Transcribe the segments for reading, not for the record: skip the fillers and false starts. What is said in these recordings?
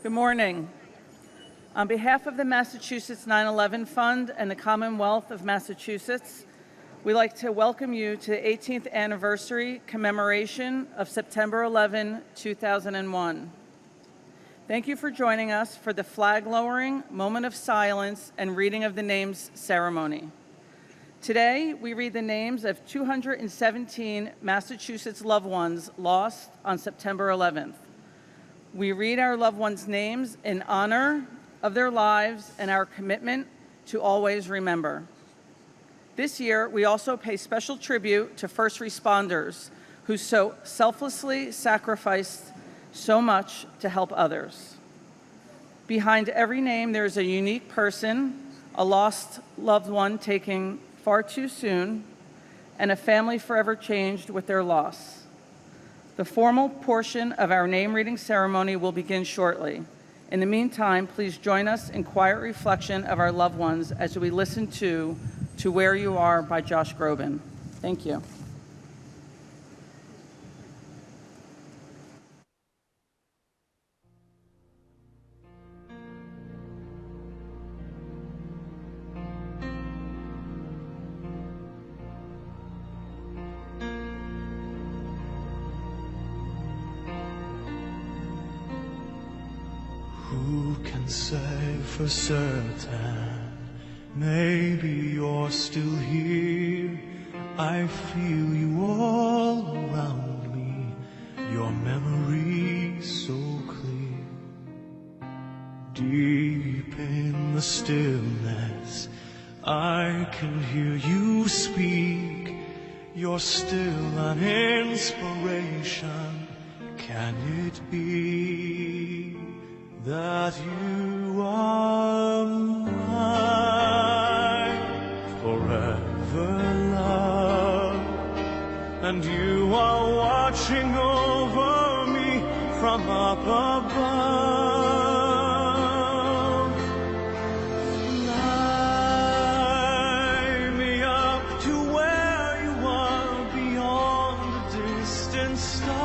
Good morning. On behalf of the Massachusetts 9/11 Fund and the Commonwealth of Massachusetts, we'd like to welcome you to the 18th anniversary commemoration of September 11, 2001. Thank you for joining us for the flag-lowering, moment of silence, and reading of the names ceremony. Today, we read the names of 217 Massachusetts loved ones lost on September 11th. We read our loved ones' names in honor of their lives and our commitment to always remember. This year, we also pay special tribute to first responders who so selflessly sacrificed so much to help others. Behind every name, there is a unique person, a lost loved one taken far too soon, and a family forever changed with their loss. The formal portion of our name reading ceremony will begin shortly. In the meantime, please join us in quiet reflection of our loved ones as we listen to Where You Are by Josh Groban. Thank you. Who can say for certain? Maybe you're still here. I feel you all around me, your memory so clear. Deep in the stillness, I can hear you speak. You're still an inspiration. Can it be that you are mine forever, love, and you are watching over me from up above? Fly me up to where you are beyond the distant star.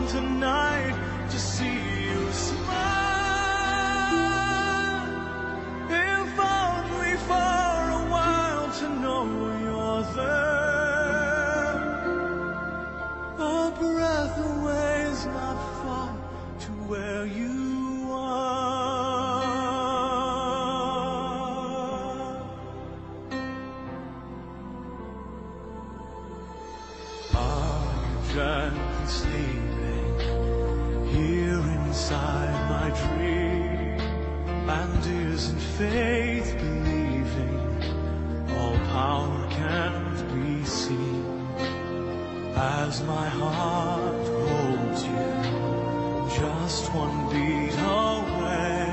Tonight to see you smile, if only for a while to know you're there. A breath away is not far to where you are. Are you gently sleeping here inside my dream? And isn't faith believing all power can't be seen? As my heart holds you just one beat away,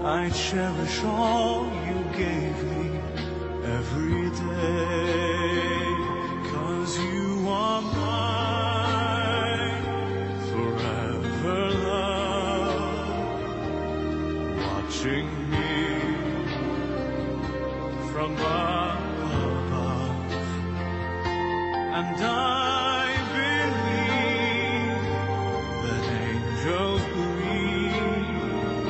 I cherish all you gave me every day. 'Cause you are mine forever, love, watching me from above. And I believe that angels breathe,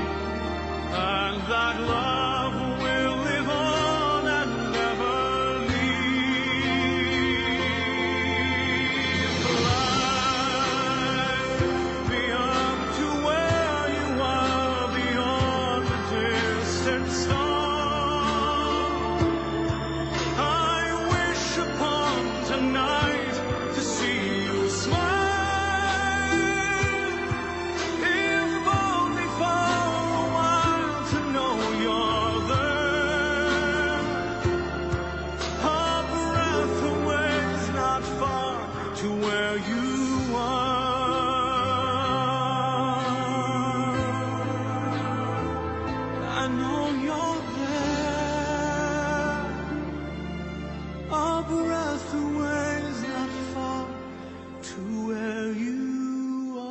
and that love will live on and never leave. Fly me up to where you are beyond the distant star. I wish upon tonight to see you smile, if only for a while to know you're there. A breath away is not far to where you are. I know you're there. A breath away is not far to where you are.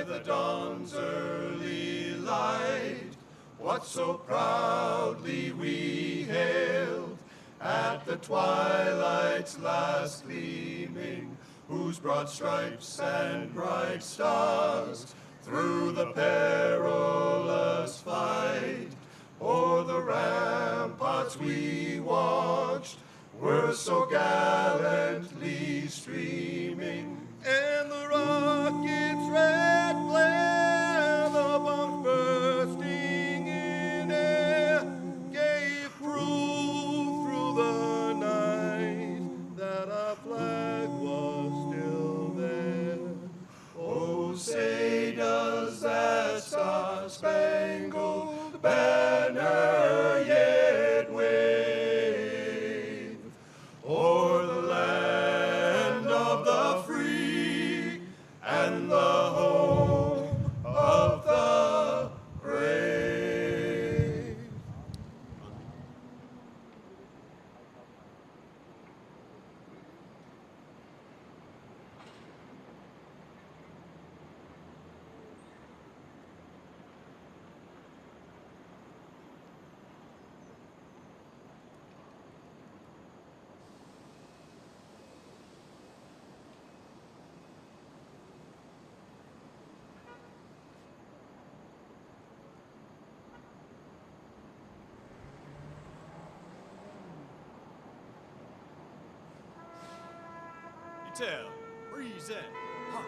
the dawn's early light, what so proudly we hailed at the twilight's last gleaming, whose broad stripes and bright stars through the perilous fight o'er the ramparts we watched were so gallantly streaming, and the rocket's red glare, the bombs bursting in air, gave proof through the night that our flag was still there. Oh, say does that star-spangled banner yet wave o'er the land of the free and the home of the brave? Tell, breeze in, hops.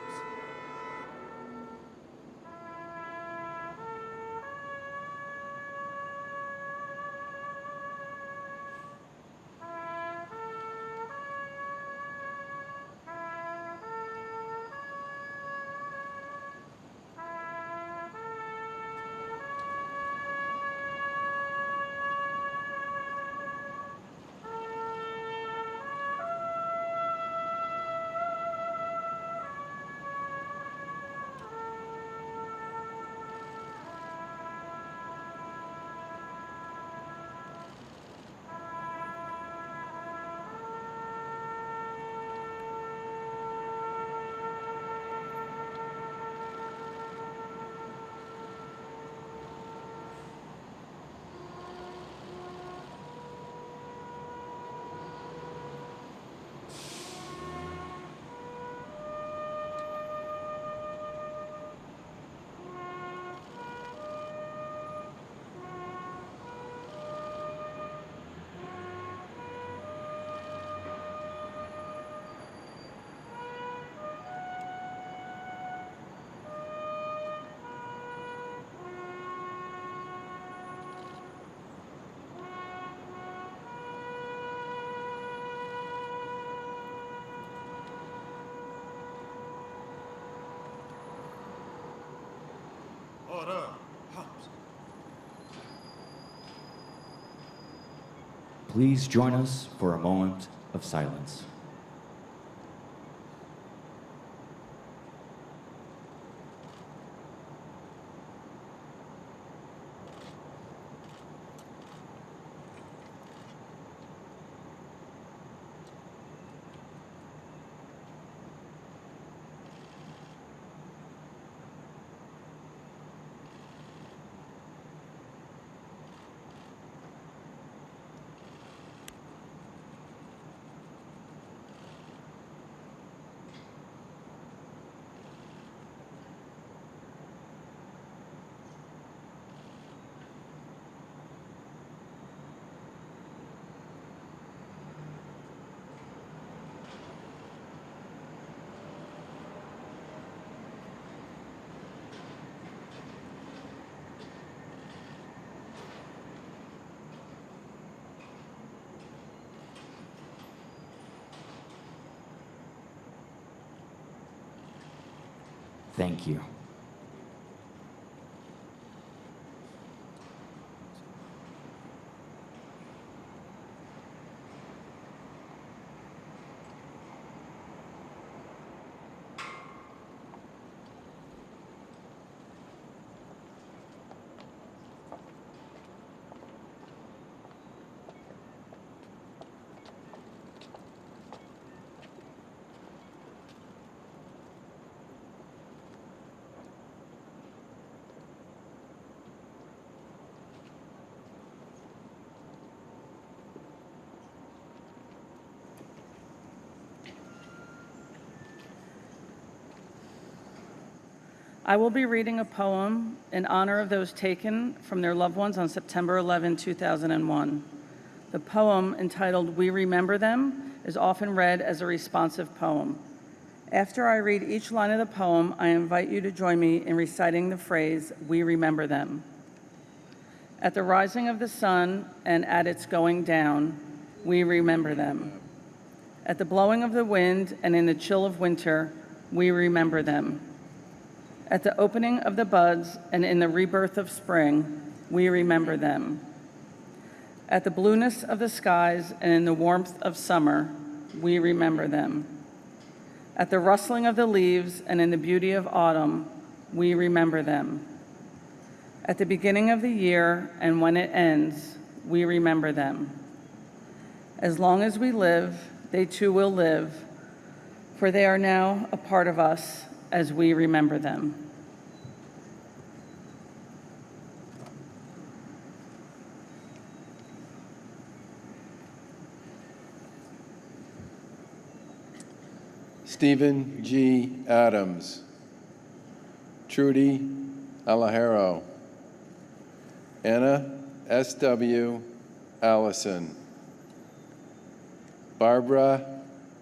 Order, hops. Please join us for a moment of silence. Thank you. I will be reading a poem in honor of those taken from their loved ones on September 11, 2001. The poem, entitled We Remember Them, is often read as a responsive poem. After I read each line of the poem, I invite you to join me in reciting the phrase, "We remember them." At the rising of the sun and at its going down, we remember them. At the blowing of the wind and in the chill of winter, we remember them. At the opening of the buds and in the rebirth of spring, we remember them. At the blueness of the skies and in the warmth of summer, we remember them. At the rustling of the leaves and in the beauty of autumn, we remember them. At the beginning of the year and when it ends, we remember them. As long as we live, they too will live, for they are now a part of us as we remember them. Stephen G. Adams, Trudy Alajero, Anna S.W. Allison, Barbara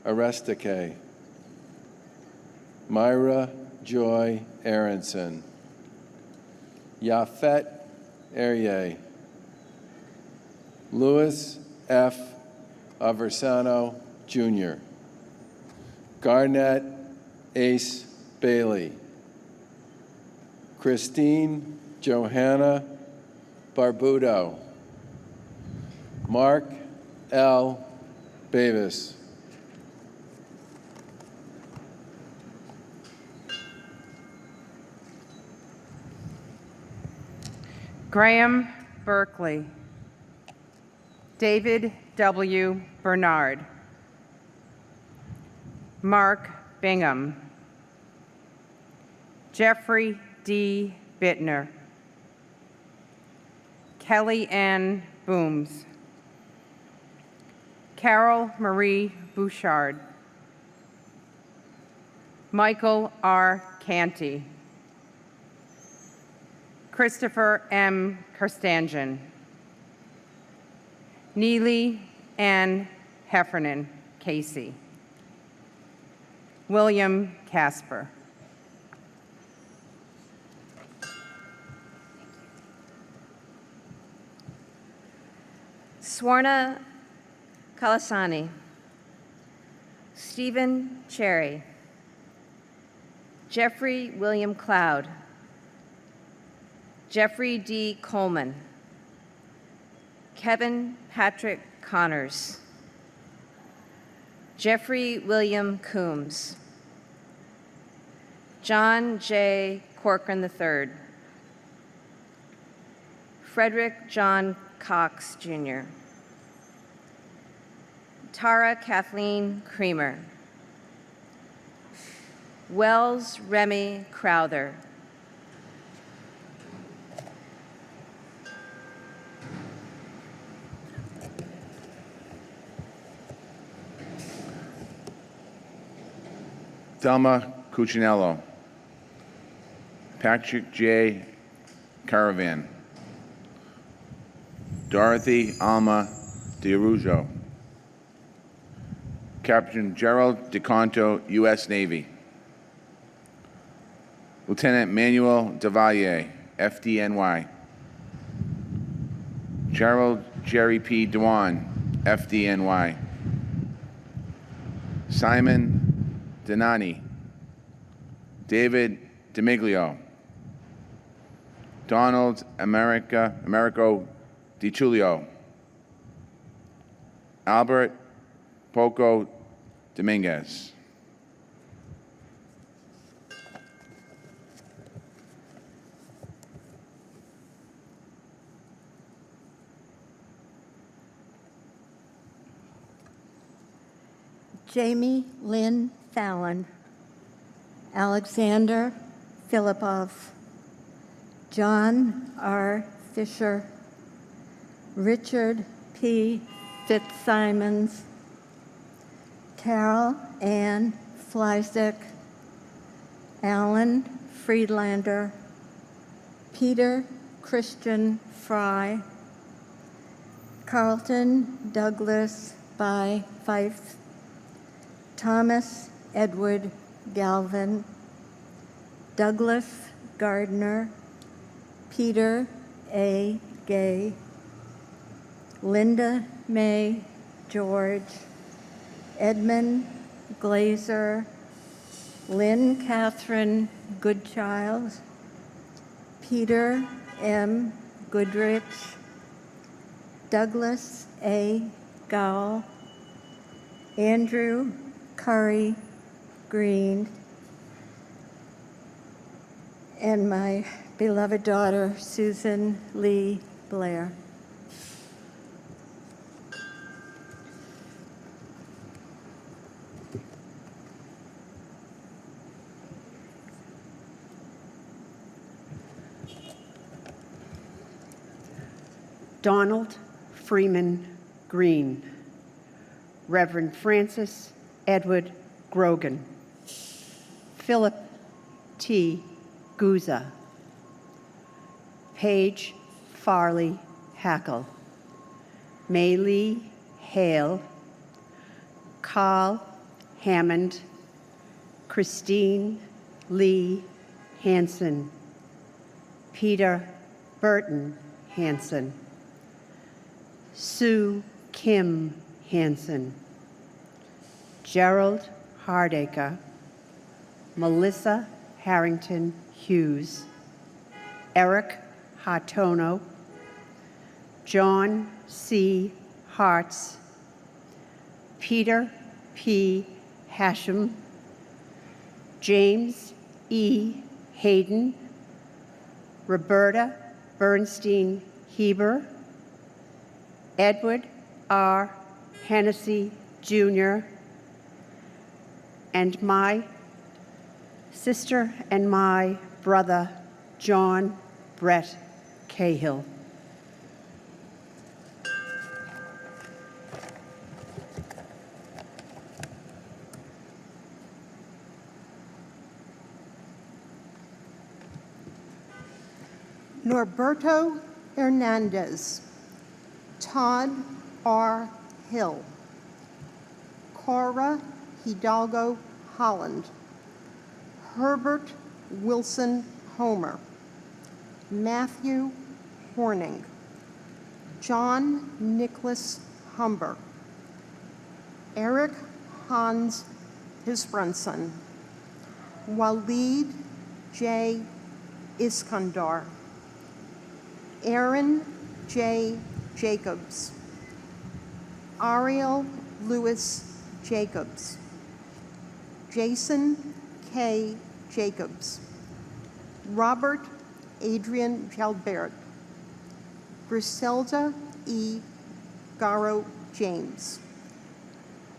Arestike, Myra Joy Aronson, Yafet Erye, Louis F. Aversano, Jr., Garnett Ace Bailey, Christine Johanna Barbudo, Mark L. Bavis, Graham Berkeley, David W. Bernard, Mark Bingham, Jeffrey D. Bittner, Kelly Ann Booms, Carol Marie Bouchard, Michael R. Canty, Christopher M. Kerstangen, Neely Ann Heffernan Casey, William Casper. Swarna Kalasani, Stephen Cherry, Jeffrey William Cloud, Jeffrey D. Coleman, Kevin Patrick Connors, Jeffrey William Coombs, John J. Corcoran III, Frederick John Cox, Jr., Tara Kathleen Creamer, Wells Remy Crowther, Thelma Cuccinello, Patrick J. Caravan, Dorothy Alma DiRuggio, Captain Gerald DeConto, U.S. Navy, Lieutenant Manuel Devalle, FDNY, Gerald Jerry P. Dewan, FDNY, Simon Denani, David DiMiglio, Donald Americo DiCiulio, Albert Poco Dominguez. Jamie Lynn Fallon, Alexander Filipov, John R. Fisher, Richard P. Fitzsimons, Carol Ann Fleisick, Alan Friedlander, Peter Christian Fry, Carlton Douglas by Fife, Thomas Edward Galvin, Douglas Gardner, Peter A. Gay, Linda May George, Edmund Glazer, Lynn Catherine Goodchild, Peter M. Goodrich, Douglas A. Gowell, Andrew Curry Green, and my beloved daughter, Susan Lee Blair. Donald Freeman Green, Reverend Francis Edward Grogan, Philip T. Guza, Paige Farley Hackle, Maylee Hale, Carl Hammond, Christine Lee Hansen, Peter Burton Hansen, Sue Kim Hansen, Gerald Hardacre, Melissa Harrington Hughes, Eric Hartono, John C. Hartz, Peter P. Hashem, James E. Hayden, Roberta Bernstein Heber, Edward R. Hennessy Jr., and my sister and my brother, John Brett Cahill. Norberto Hernandez, Todd R. Hill, Cora Hidalgo Holland, Herbert Wilson Homer, Matthew Horning, John Nicholas Humber, Eric Hans Hisbrunson, Walid J. Iskandar, Aaron J. Jacobs, Ariel Lewis Jacobs, Jason K. Jacobs, Robert Adrian Jalbert, Griselda E. Garrow James,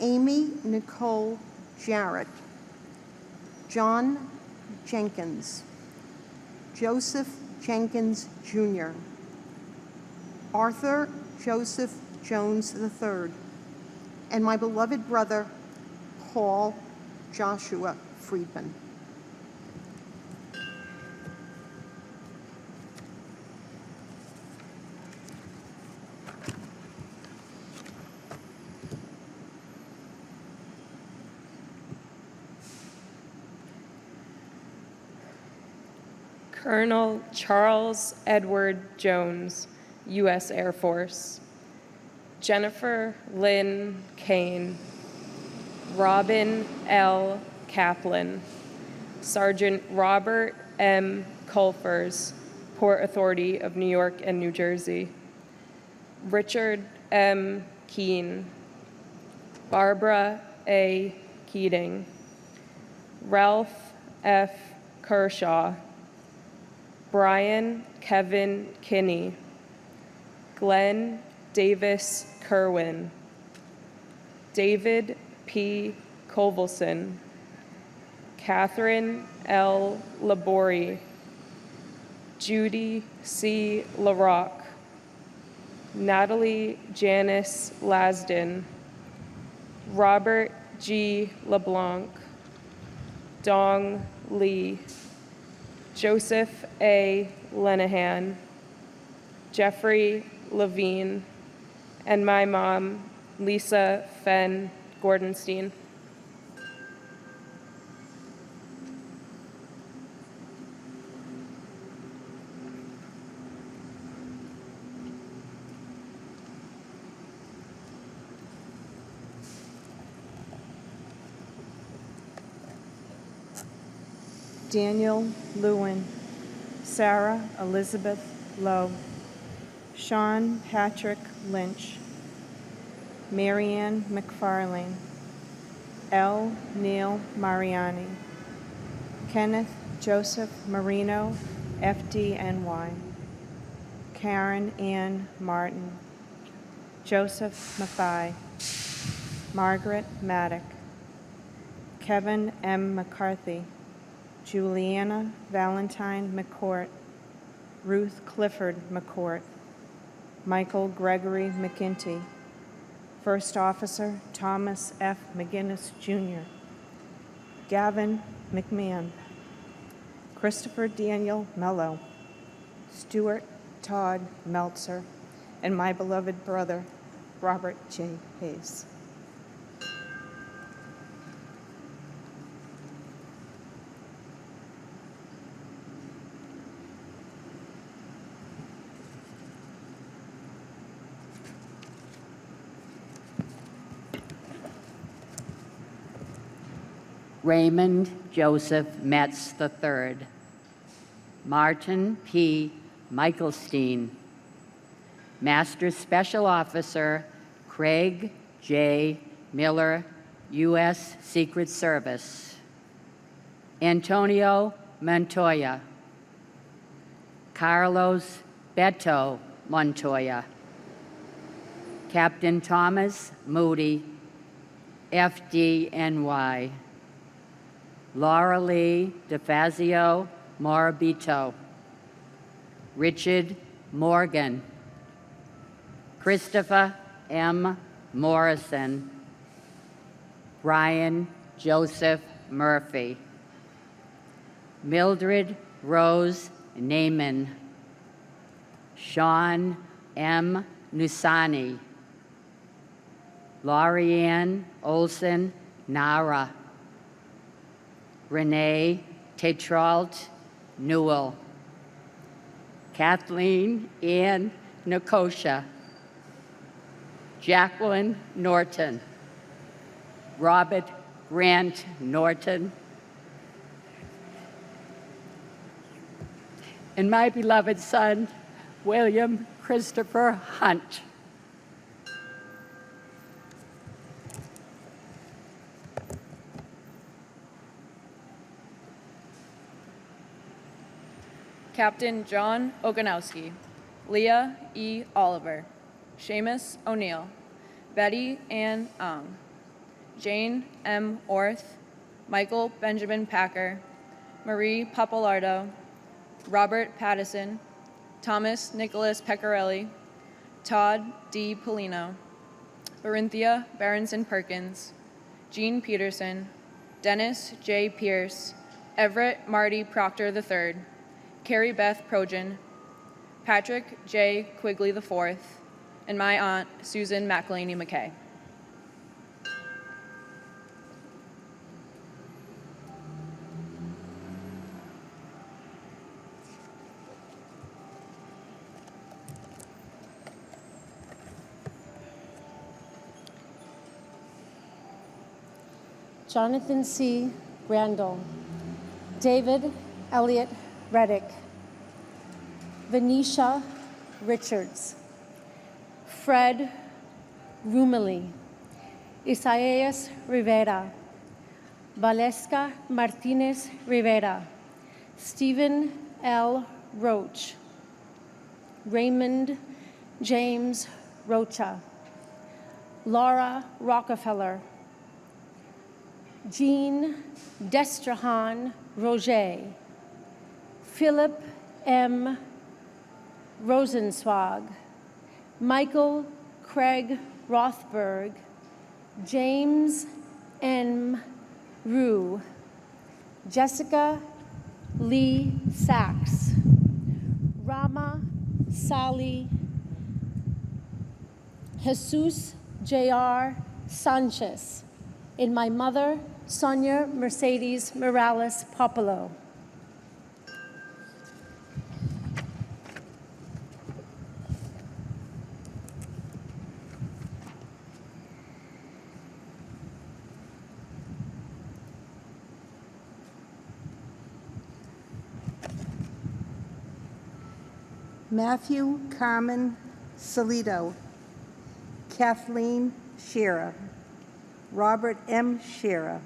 Amy Nicole Jarrett, John Jenkins, Joseph Jenkins Jr., Arthur Joseph Jones III, and my beloved brother, Paul Joshua Friedman. Colonel Charles Edward Jones, U.S. Air Force. Jennifer Lynn Kane, Robin L. Kaplan, Sergeant Robert M. Culfers, Port Authority of New York and New Jersey, Richard M. Keene, Barbara A. Keating, Ralph F. Kershaw, Brian Kevin Kinney, Glenn Davis Kerwin, David P. Kovalson, Catherine L. Labori, Judy C. LaRock, Natalie Janice Lasden, Robert G. LeBlanc, Dong Lee, Joseph A. Lenahan, Jeffrey Levine, and my mom, Lisa Fenn Gordenstein. Daniel Lewin, Sarah Elizabeth Lowe, Sean Patrick Lynch, Marianne McFarlane, L. Neil Mariani, Kenneth Joseph Marino, FDNY, Karen Ann Martin, Joseph Mathai, Margaret Maddock, Kevin M. McCarthy, Juliana Valentine McCourt, Ruth Clifford McCourt, Michael Gregory McGinty, First Officer Thomas F. McGinnis, Jr., Gavin McMahon, Christopher Daniel Mello, Stuart Todd Meltzer, and my beloved brother, Robert J. Hayes. Raymond Joseph Metz III, Martin P. Michelstein, Master Special Officer Craig J. Miller, U.S. Secret Service, Antonio Montoya, Carlos Beto Montoya, Captain Thomas Moody, FDNY, Laura Lee DeFazio Morabito, Richard Morgan, Christopher M. Morrison, Brian Joseph Murphy, Mildred Rose Naiman, Sean M. Nusani, Laurianne Olson Nara, Renee Tetrault Newell, Kathleen Ann Nikosha, Jacqueline Norton, Robert Grant Norton, and my beloved son, William Christopher Hunt. Captain John Oganowski, Leah E. Oliver, Seamus O'Neill, Betty Ann Ong, Jane M. Orth, Michael Benjamin Packer, Marie Papalardo, Robert Pattison, Thomas Nicholas Pecorelli, Todd D. Polino, Barinthia Berenson Perkins, Jean Peterson, Dennis J. Pierce, Everett Marty Proctor III, Carrie Beth Projan, Patrick J. Quigley IV, and my aunt, Susan McElhaney McKay. Jonathan C. Randall, David Elliott Reddick, Venetia Richards, Fred Rumely, Isaias Rivera, Valeska Martinez Rivera, Stephen L. Roach, Raymond James Rocha, Laura Rockefeller, Jean Destrahan Roger, Philip M. Rosenzweig, Michael Craig Rothberg, James M. Rue, Jessica Lee Sachs, Rama Sally, Jesus J.R. Sanchez, and my mother, Sonia Mercedes Morales Popolo. Matthew Carmen Salito, Kathleen Shearer, Robert M. Shearer,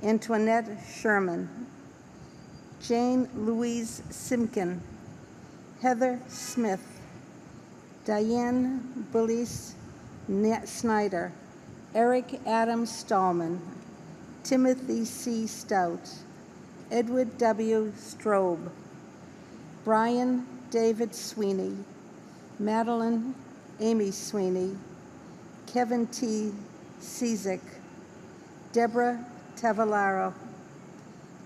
Antoinette Sherman, Jane Louise Simkin, Heather Smith, Diane Bullis Snyder, Eric Adam Stallman, Timothy C. Stout, Edward W. Strobe, Brian David Sweeney, Madeline Amy Sweeney, Kevin T. Cizik, Deborah Tavalaro,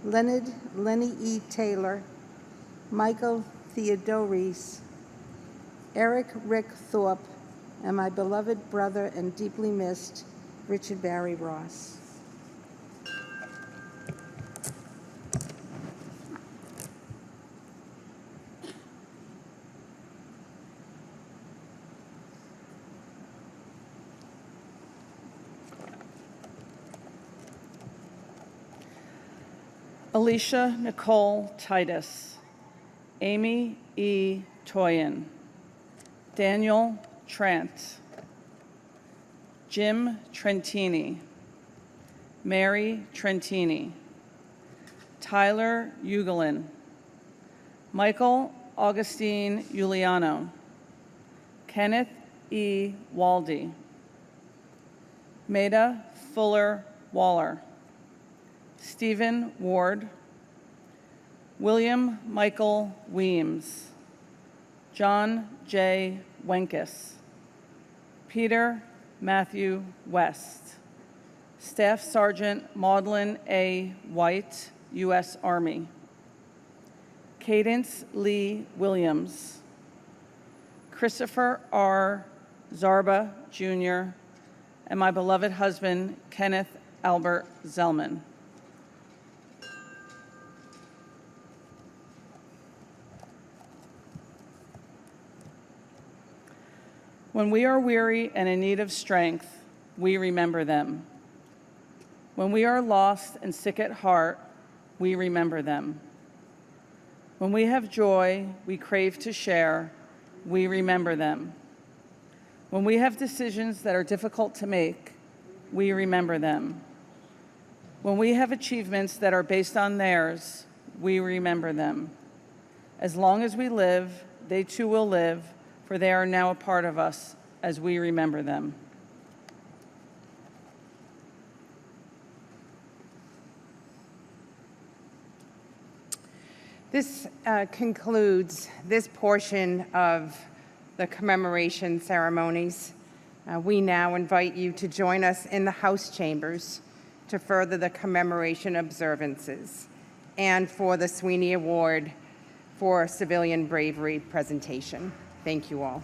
Leonard Lenny E. Taylor, Michael Theodoris, Eric Rick Thorpe, and my beloved brother and deeply missed Richard Barry Ross. Alicia Nicole Titus, Amy E. Toyin, Daniel Trent, Jim Trentini, Mary Trentini, Tyler Ugelin, Michael Augustine Giuliano, Kenneth E. Waldy, Maida Fuller Waller, Stephen Ward, William Michael Weems, John J. Wenkus, Peter Matthew West, Staff Sergeant Maudlin A. White, U.S. Army, Cadence Lee Williams, Christopher R. Zarba, Jr., and my beloved husband, Kenneth Albert Zellman. When we are weary and in need of strength, we remember them. When we are lost and sick at heart, we remember them. When we have joy we crave to share, we remember them. When we have decisions that are difficult to make, we remember them. When we have achievements that are based on theirs, we remember them. As long as we live, they too will live, for they are now a part of us as we remember them. This concludes this portion of the commemoration ceremonies. We now invite you to join us in the House chambers to further the commemoration observances and for the Sweeney Award for Civilian Bravery presentation. Thank you all.